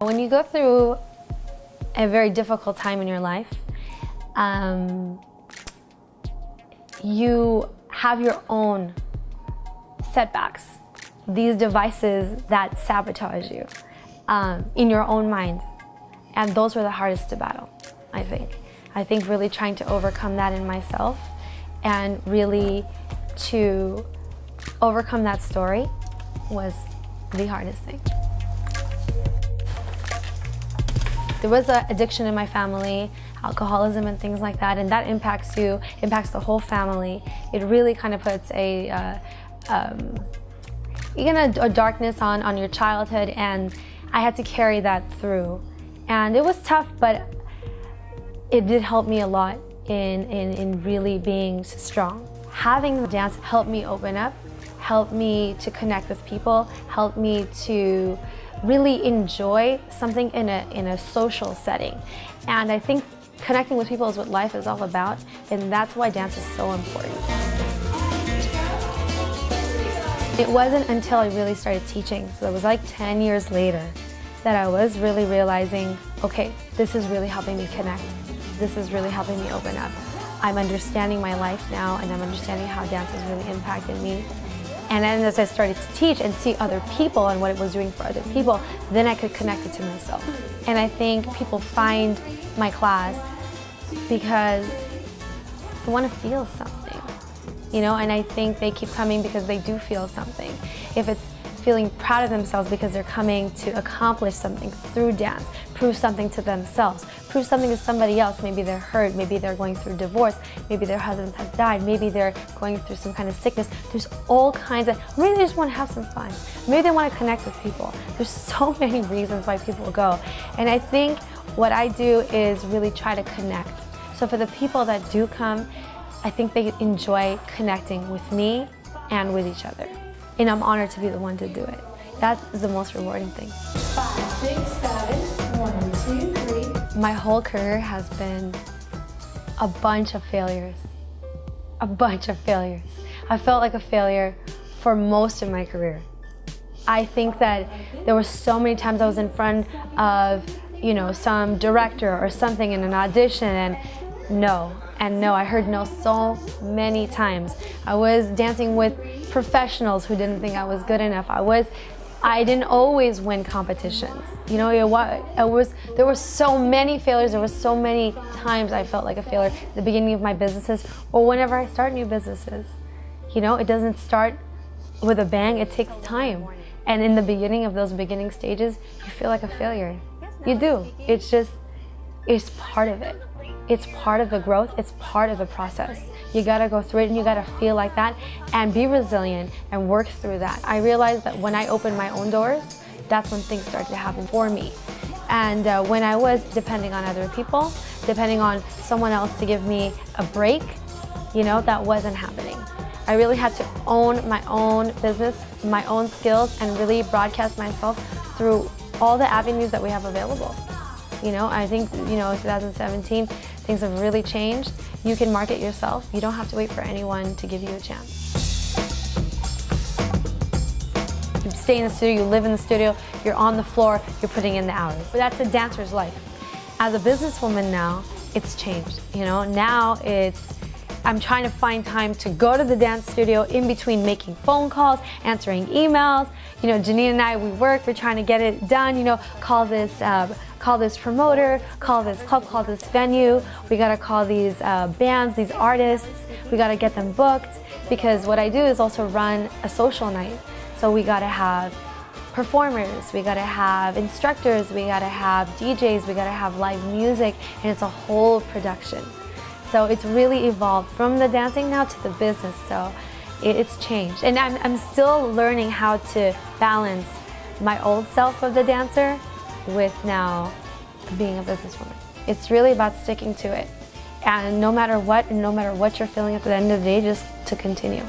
When you go through a very difficult time in your life, you have your own setbacks, these devices that sabotage you in your own mind. And those were the hardest to battle, I think. I think really trying to overcome that in myself and really to overcome that story was the hardest thing. There was an addiction in my family, alcoholism and things like that, and that impacts you, impacts the whole family. It really kind of puts a darkness on your childhood, and I had to carry that through. And it was tough, but it did help me a lot in really being strong. Having dance helped me open up, helped me to connect with people, helped me to really enjoy something in a social setting. And I think connecting with people is what life is all about, and that's why dance is so important. It wasn't until I really started teaching, so it was like 10 years later, that I was really realizing, okay, this is really helping me connect. This is really helping me open up. I'm understanding my life now, and I'm understanding how dance has really impacted me. And then as I started to teach and see other people and what it was doing for other people, then I could connect it to myself. And I think people find my class because they want to feel something, you know, and I think they keep coming because they do feel something. If it's feeling proud of themselves because they're coming to accomplish something through dance, prove something to themselves, prove something to somebody else. Maybe they're hurt, maybe they're going through divorce, maybe their husband has died, maybe they're going through some kind of sickness. There's all kinds of, maybe they just want to have some fun. Maybe they want to connect with people. There's so many reasons why people go. And I think what I do is really try to connect. So for the people that do come, I think they enjoy connecting with me and with each other. And I'm honored to be the one to do it. That is the most rewarding thing. 5, 6, 7, 1, 2, 3. My whole career has been a bunch of failures. A bunch of failures. I felt like a failure for most of my career. I think that there were so many times I was in front of, you know, some director or something in an audition, and no. I heard no so many times. I was dancing with professionals who didn't think I was good enough. I didn't always win competitions. You know, there were so many failures. There were so many times I felt like a failure at the beginning of my businesses or whenever I start new businesses. You know, it doesn't start with a bang, it takes time. And in the beginning of those beginning stages, you feel like a failure. You do. It's part of it. It's part of the growth, it's part of the process. You gotta go through it and you gotta feel like that and be resilient and work through that. I realized that when I opened my own doors, that's when things started to happen for me. And when I was depending on other people, depending on someone else to give me a break, you know, that wasn't happening. I really had to own my own business, my own skills, and really broadcast myself through all the avenues that we have available. You know, I think, you know, 2017, things have really changed. You can market yourself. You don't have to wait for anyone to give you a chance. You stay in the studio, you live in the studio, you're on the floor, you're putting in the hours. But that's a dancer's life. As a businesswoman now, it's changed. You know, now I'm trying to find time to go to the dance studio in between making phone calls, answering emails. You know, Janine and I, we're trying to get it done, you know, call this promoter, call this club, call this venue. We gotta call these bands, these artists. We gotta get them booked, because what I do is also run a social night. So we gotta have performers, we gotta have instructors, we gotta have DJs, we gotta have live music, and it's a whole production. So it's really evolved from the dancing now to the business, so it's changed. And I'm still learning how to balance my old self of the dancer with now being a businesswoman. It's really about sticking to it. And no matter what you're feeling at the end of the day, just to continue.